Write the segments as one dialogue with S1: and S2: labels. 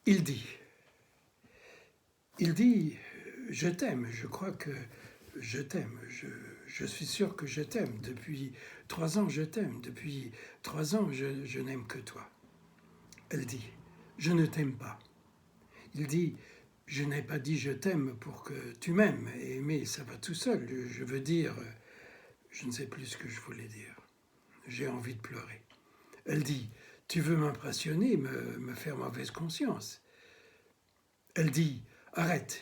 S1: Il dit, il dit, je t'aime, je crois que je t'aime, je suis sûr que je t'aime. Depuis 3 ans, je t'aime. Depuis 3 ans, je n'aime que toi. Elle dit, je ne t'aime pas. Il dit, je n'ai pas dit je t'aime pour que tu m'aimes. Et aimer, ça va tout seul. Je veux dire, je ne sais plus ce que je voulais dire. J'ai envie de pleurer. Elle dit, tu veux m'impressionner, me faire mauvaise conscience. Elle dit, arrête,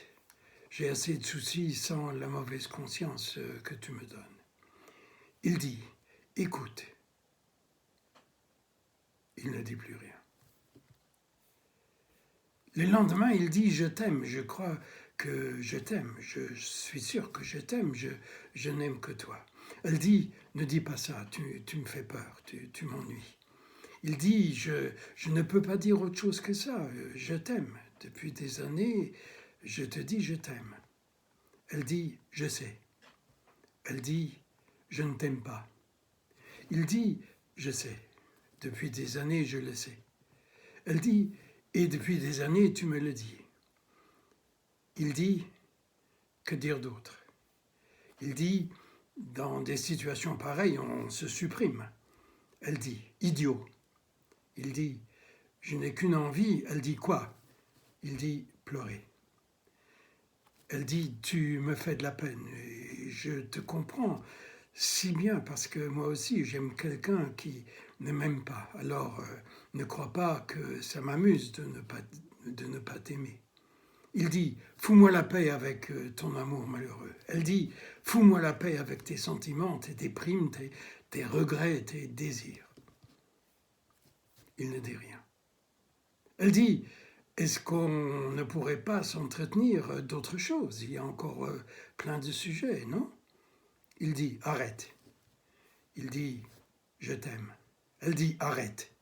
S1: j'ai assez de soucis sans la mauvaise conscience que tu me donnes. Il dit, écoute. Il ne dit plus rien. Le lendemain, il dit, je t'aime, je crois que je t'aime, je suis sûr que je t'aime, je n'aime que toi. Elle dit, ne dis pas ça, tu me fais peur, tu m'ennuies. Il dit, je ne peux pas dire autre chose que ça, je t'aime. Depuis des années, je te dis, je t'aime. Elle dit, je sais. Elle dit, je ne t'aime pas. Il dit, je sais. Depuis des années, je le sais. Elle dit, et depuis des années, tu me le dis. Il dit, que dire d'autre? Il dit, dans des situations pareilles, on se supprime. Elle dit, idiot. Il dit, je n'ai qu'une envie. Elle dit, quoi? Il dit, pleurer. Elle dit, tu me fais de la peine. Et je te comprends si bien parce que moi aussi, j'aime quelqu'un qui ne m'aime pas. Alors, ne crois pas que ça m'amuse de ne pas t'aimer. Il dit, fous-moi la paix avec ton amour malheureux. Elle dit, fous-moi la paix avec tes sentiments, tes déprimes, tes regrets, tes désirs. Il ne dit rien. Elle dit, est-ce qu'on ne pourrait pas s'entretenir d'autres choses? Il y a encore plein de sujets, non? Il dit, arrête. Il dit, je t'aime. Elle dit, arrête.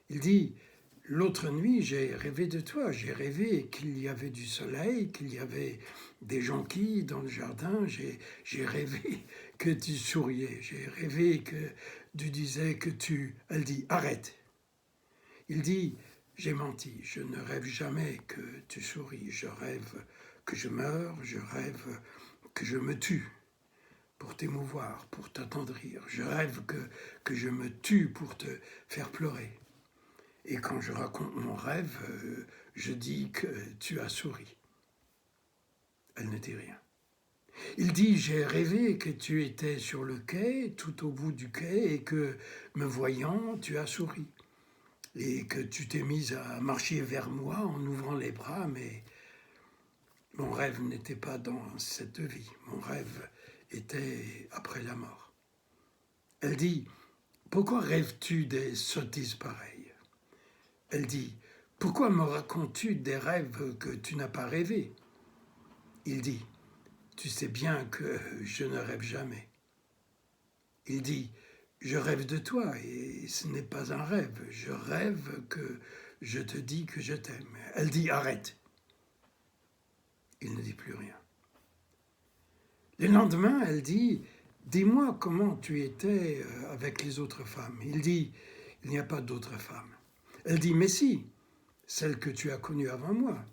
S1: Il dit, l'autre nuit, j'ai rêvé de toi. J'ai rêvé qu'il y avait du soleil, qu'il y avait des jonquilles dans le jardin. J'ai rêvé que tu souriais. J'ai rêvé que tu disais que tu... Elle dit, arrête. Il dit, j'ai menti. Je ne rêve jamais que tu souris. Je rêve que je meurs. Je rêve que je me tue pour t'émouvoir, pour t'attendrir. Je rêve que je me tue pour te faire pleurer. Et quand je raconte mon rêve, je dis que tu as souri. Elle ne dit rien. Il dit, j'ai rêvé que tu étais sur le quai, tout au bout du quai, et que, me voyant, tu as souri. Et que tu t'es mise à marcher vers moi en ouvrant les bras, mais mon rêve n'était pas dans cette vie. Mon rêve était après la mort. Elle dit, pourquoi rêves-tu des sottises pareilles? Elle dit, pourquoi me racontes-tu des rêves que tu n'as pas rêvés? Il dit, tu sais bien que je ne rêve jamais. Il dit, je rêve de toi et ce n'est pas un rêve. Je rêve que je te dis que je t'aime. Elle dit, arrête. Il ne dit plus rien. Le lendemain, elle dit, dis-moi comment tu étais avec les autres femmes. Il dit, il n'y a pas d'autres femmes. Elle dit, mais si, celle que tu as connue avant moi.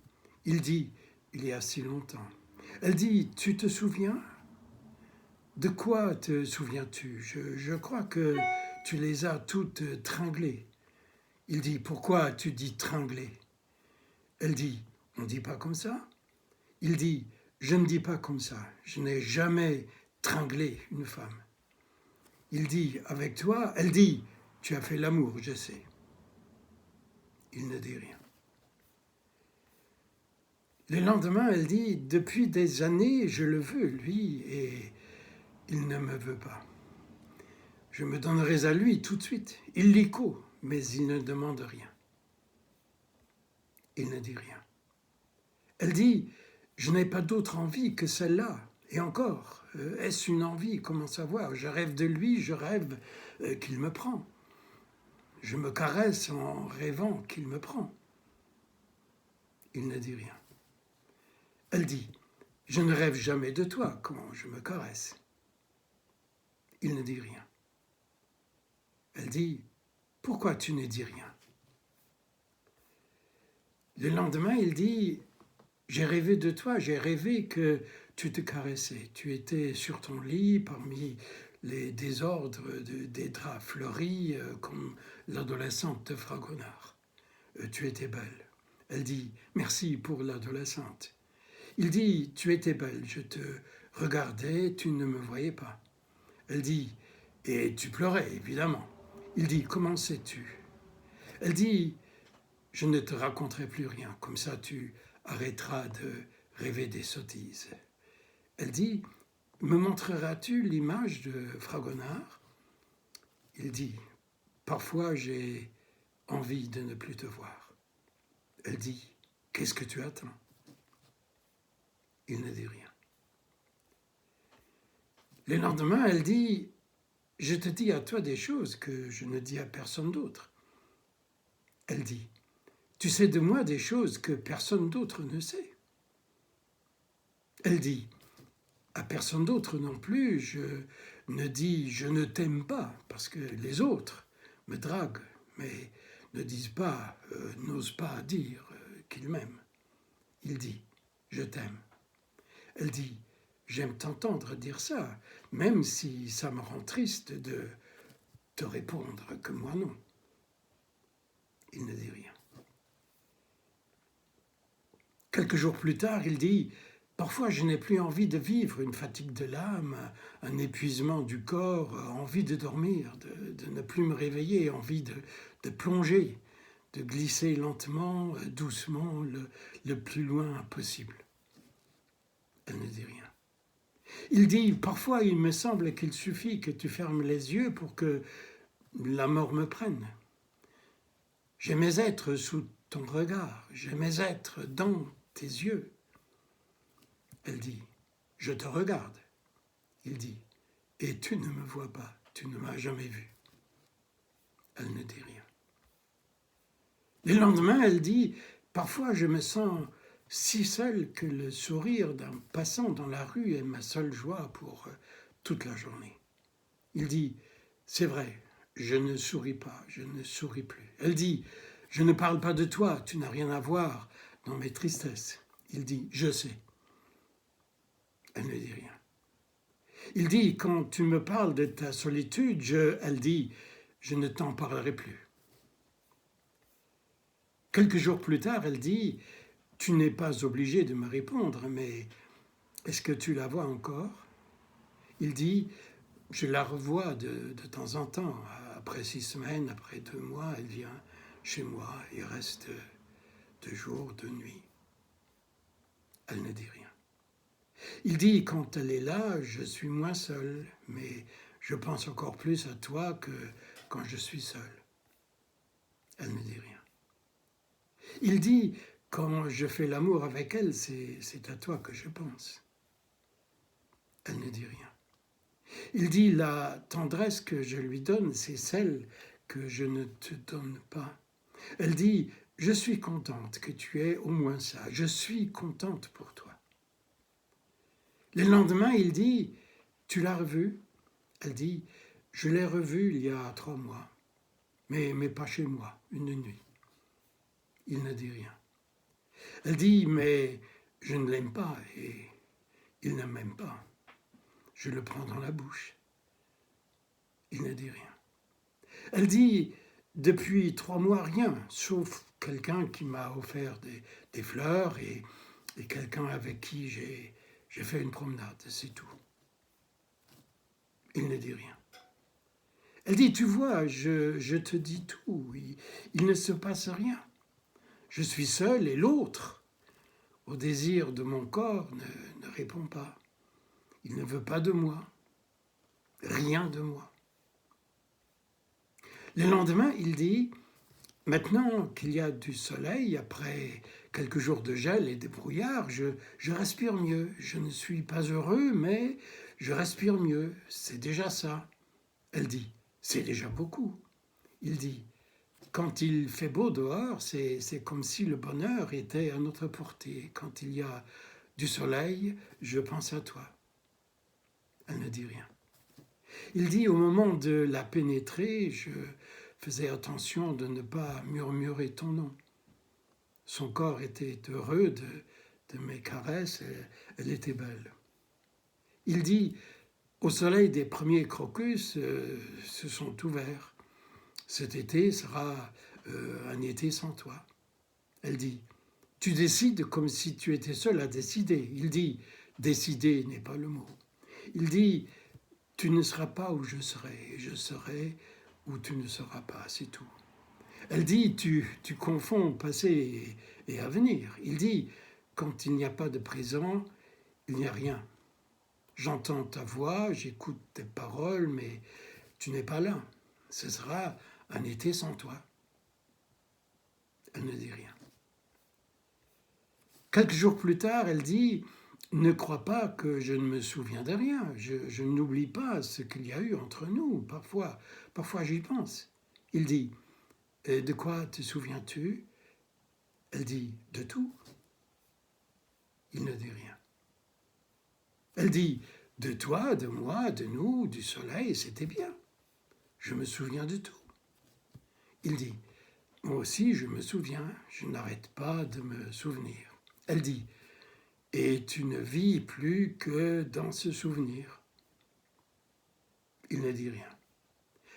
S1: Il dit, il y a si longtemps. Elle dit, tu te souviens? De quoi te souviens-tu? Je crois que tu les as toutes tringlées. Il dit, pourquoi tu dis tringlées? Elle dit, on ne dit pas comme ça? Il dit, je ne dis pas comme ça. Je n'ai jamais tringlé une femme. Il dit, avec toi? Elle dit, tu as fait l'amour, je sais. Il ne dit rien. Le lendemain, elle dit, depuis des années, je le veux, lui, et il ne me veut pas. Je me donnerais à lui tout de suite, illico, mais il ne demande rien. Il ne dit rien. Elle dit, je n'ai pas d'autre envie que celle-là. Et encore, est-ce une envie? Comment savoir? Je rêve de lui, je rêve qu'il me prend. Je me caresse en rêvant qu'il me prend. Il ne dit rien. Elle dit, je ne rêve jamais de toi quand je me caresse. Il ne dit rien. Elle dit, pourquoi tu ne dis rien? Le lendemain, il dit, j'ai rêvé de toi, j'ai rêvé que tu te caressais. Tu étais sur ton lit parmi les désordres des draps fleuris comme l'adolescente de Fragonard. Tu étais belle. Elle dit, merci pour l'adolescente. Il dit, tu étais belle, je te regardais, tu ne me voyais pas. Elle dit, et tu pleurais, évidemment. Il dit, comment sais-tu? Elle dit, je ne te raconterai plus rien, comme ça tu arrêteras de rêver des sottises. Elle dit, me montreras-tu l'image de Fragonard? Il dit, parfois j'ai envie de ne plus te voir. Elle dit, qu'est-ce que tu attends? Il ne dit rien. Le lendemain, elle dit, je te dis à toi des choses que je ne dis à personne d'autre. Elle dit, tu sais de moi des choses que personne d'autre ne sait. Elle dit, à personne d'autre non plus, je ne dis je ne t'aime pas, parce que les autres me draguent, mais ne disent pas, n'osent pas dire qu'ils m'aiment. Il dit, je t'aime. Elle dit, j'aime t'entendre dire ça, même si ça me rend triste de te répondre que moi non. Il ne dit rien. Quelques jours plus tard, il dit, parfois je n'ai plus envie de vivre, une fatigue de l'âme, un épuisement du corps, envie de dormir, de ne plus me réveiller, envie de plonger, de glisser lentement, doucement, le plus loin possible. Elle ne dit rien. Il dit, parfois il me semble qu'il suffit que tu fermes les yeux pour que la mort me prenne. J'aimais être sous ton regard, j'aimais être dans tes yeux. Elle dit, je te regarde. Il dit, et tu ne me vois pas, tu ne m'as jamais vu. Elle ne dit rien. Le lendemain, elle dit, parfois je me sens si seule que le sourire d'un passant dans la rue est ma seule joie pour toute la journée. Il dit, c'est vrai, je ne souris pas, je ne souris plus. Elle dit, je ne parle pas de toi, tu n'as rien à voir dans mes tristesses. Il dit, je sais. Elle ne dit rien. Il dit, quand tu me parles de ta solitude, elle dit, je ne t'en parlerai plus. Quelques jours plus tard, elle dit, tu n'es pas obligé de me répondre, mais est-ce que tu la vois encore? Il dit, je la revois de temps en temps. Après 6 semaines, après 2 mois, elle vient chez moi et reste 2 jours, 2 nuits. Elle ne dit rien. Il dit, quand elle est là, je suis moins seul, mais je pense encore plus à toi que quand je suis seul. Elle ne dit rien. Il dit, quand je fais l'amour avec elle, c'est à toi que je pense. Elle ne dit rien. Il dit, la tendresse que je lui donne, c'est celle que je ne te donne pas. Elle dit, je suis contente que tu aies au moins ça. Je suis contente pour toi. Le lendemain, il dit, tu l'as revue? Elle dit, je l'ai revue il y a 3 mois, mais pas chez moi, une nuit. Il ne dit rien. Elle dit, mais je ne l'aime pas et il ne m'aime pas. Je le prends dans la bouche. Il ne dit rien. Elle dit, depuis 3 mois, rien, sauf quelqu'un qui m'a offert des fleurs et quelqu'un avec qui j'ai fait une promenade, c'est tout. Il ne dit rien. Elle dit, tu vois, je te dis tout, il ne se passe rien. Je suis seule et l'autre, au désir de mon corps, ne répond pas. Il ne veut pas de moi, rien de moi. Le lendemain, il dit, maintenant qu'il y a du soleil, après quelques jours de gel et de brouillard, je respire mieux. Je ne suis pas heureux, mais je respire mieux. C'est déjà ça. Elle dit, c'est déjà beaucoup. Il dit, quand il fait beau dehors, c'est comme si le bonheur était à notre portée. Quand il y a du soleil, je pense à toi. Elle ne dit rien. Il dit, au moment de la pénétrer, je faisais attention de ne pas murmurer ton nom. son corps était heureux de mes caresses, elle était belle. Il dit, au soleil des premiers crocus se sont ouverts. Cet été sera un été sans toi. Elle dit, tu décides comme si tu étais seul à décider. Il dit, décider n'est pas le mot. Il dit, tu ne seras pas où je serai, et je serai où tu ne seras pas, c'est tout. Elle dit, tu confonds passé et avenir. Il dit, quand il n'y a pas de présent, il n'y a rien. J'entends ta voix, j'écoute tes paroles, mais tu n'es pas là. Ce sera un été sans toi. Elle ne dit rien. Quelques jours plus tard, elle dit, ne crois pas que je ne me souviens de rien. Je n'oublie pas ce qu'il y a eu entre nous. Parfois j'y pense. Il dit, de quoi te souviens-tu? Elle dit, de tout. Il ne dit rien. Elle dit, de toi, de moi, de nous, du soleil, c'était bien. Je me souviens de tout. Il dit, moi aussi je me souviens, je n'arrête pas de me souvenir. Elle dit, et tu ne vis plus que dans ce souvenir. Il ne dit rien.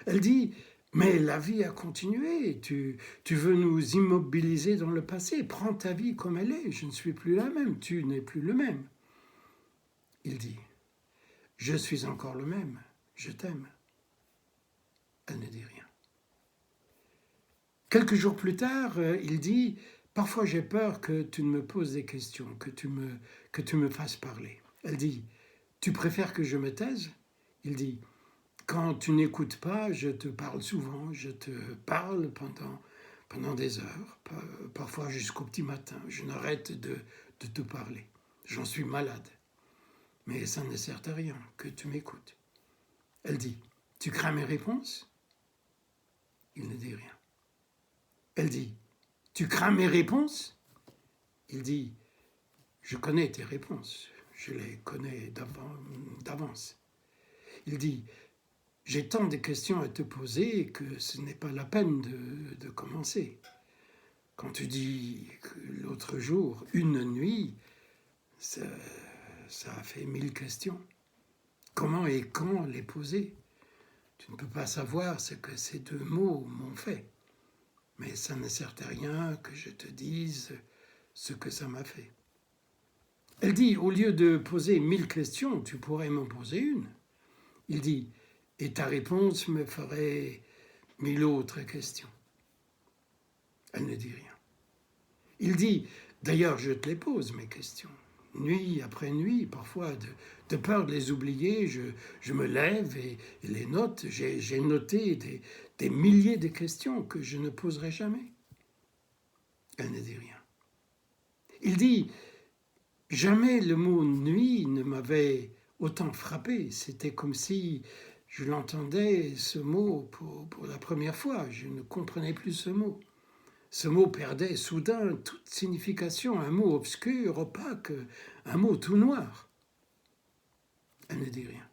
S1: Elle dit, mais la vie a continué, tu veux nous immobiliser dans le passé, prends ta vie comme elle est, je ne suis plus la même, tu n'es plus le même. Il dit, je suis encore le même, je t'aime. Elle ne dit rien. Quelques jours plus tard, il dit, parfois j'ai peur que tu ne me poses des questions, que tu me fasses parler. Elle dit, tu préfères que je me taise? Il dit, quand tu n'écoutes pas, je te parle souvent, je te parle pendant des heures, parfois jusqu'au petit matin. Je n'arrête de te parler. J'en suis malade. Mais ça ne sert à rien que tu m'écoutes. Elle dit, tu crains mes réponses? Il ne dit rien. Elle dit, tu crains mes réponses? Il dit, je connais tes réponses, je les connais d'avance. Il dit, j'ai tant de questions à te poser que ce n'est pas la peine de commencer. Quand tu dis que l'autre jour, une nuit, ça a fait 1000 questions. Comment et quand les poser? Tu ne peux pas savoir ce que ces 2 mots m'ont fait. Mais ça ne sert à rien que je te dise ce que ça m'a fait. Elle dit, au lieu de poser 1000 questions, tu pourrais m'en poser une. Il dit, et ta réponse me ferait 1000 autres questions. Elle ne dit rien. Il dit, d'ailleurs, je te les pose, mes questions. Nuit après nuit, parfois, de peur de les oublier, je me lève et les note. J'ai noté des milliers de questions que je ne poserai jamais. Elle ne dit rien. Il dit, jamais le mot nuit ne m'avait autant frappé. C'était comme si je l'entendais, ce mot, pour la première fois. Je ne comprenais plus ce mot. Ce mot perdait soudain toute signification, un mot obscur, opaque, un mot tout noir. Elle ne dit rien.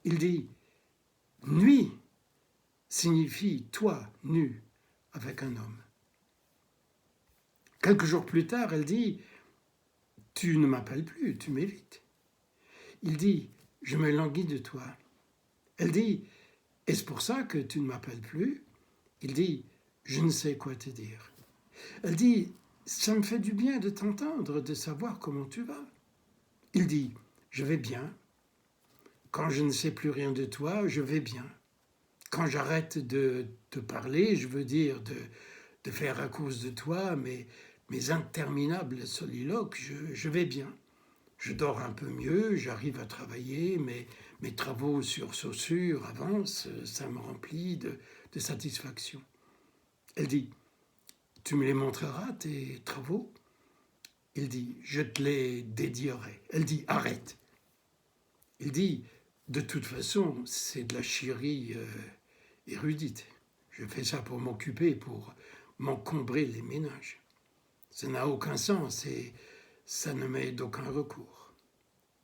S1: Il dit, nuit signifie toi, nu, avec un homme. Quelques jours plus tard, elle dit, tu ne m'appelles plus, tu m'évites. Il dit, je me languis de toi. Elle dit, est-ce pour ça que tu ne m'appelles plus? Il dit, je ne sais quoi te dire. Elle dit, ça me fait du bien de t'entendre, de savoir comment tu vas. Il dit, je vais bien. Quand je ne sais plus rien de toi, je vais bien. Quand j'arrête de te parler, je veux dire de faire à cause de toi mes interminables soliloques, je vais bien. Je dors un peu mieux, j'arrive à travailler, mes travaux sur Saussure avancent, ça me remplit de satisfaction. Elle dit, tu me les montreras, tes travaux? Il dit, je te les dédierai. Elle dit, arrête. Il dit, de toute façon, c'est de la chierie érudite. Je fais ça pour m'occuper, pour m'encombrer les ménages. Ça n'a aucun sens et ça ne m'est d'aucun recours.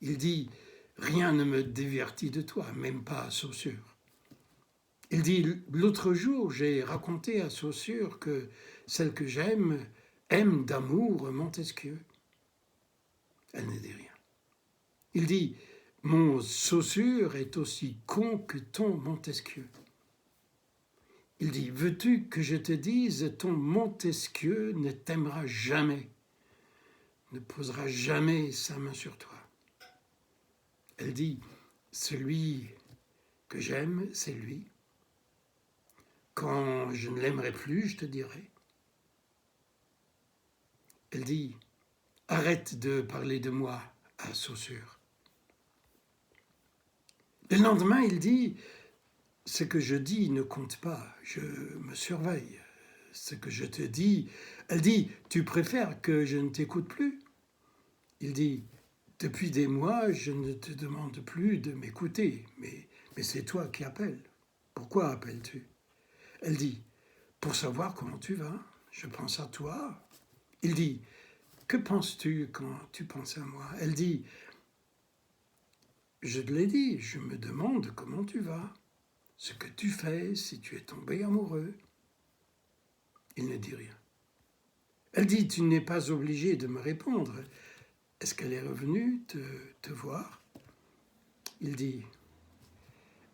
S1: Il dit, rien ne me divertit de toi, même pas à Saussure. Il dit, l'autre jour, j'ai raconté à Saussure que celle que j'aime aime d'amour Montesquieu. Elle ne dit rien. Il dit, mon Saussure est aussi con que ton Montesquieu. Il dit, veux-tu que je te dise, ton Montesquieu ne t'aimera jamais, ne posera jamais sa main sur toi. Elle dit, celui que j'aime, c'est lui. Quand je ne l'aimerai plus, je te dirai. Elle dit, arrête de parler de moi à Saussure. Le lendemain, il dit, ce que je dis ne compte pas, je me surveille. Ce que je te dis, elle dit, tu préfères que je ne t'écoute plus? Il dit, depuis des mois, je ne te demande plus de m'écouter, mais c'est toi qui appelles. Pourquoi appelles-tu? Elle dit, pour savoir comment tu vas, je pense à toi. Il dit, que penses-tu quand tu penses à moi? Elle dit, je te l'ai dit, je me demande comment tu vas, ce que tu fais, si tu es tombé amoureux. Il ne dit rien. Elle dit, tu n'es pas obligé de me répondre. Est-ce qu'elle est revenue te voir? Il dit,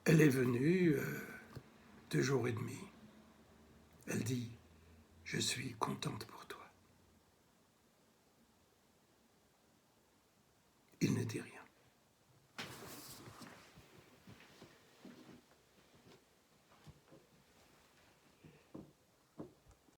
S1: elle est venue 2 jours et demi. Elle dit, je suis contente pour toi. Il ne dit rien.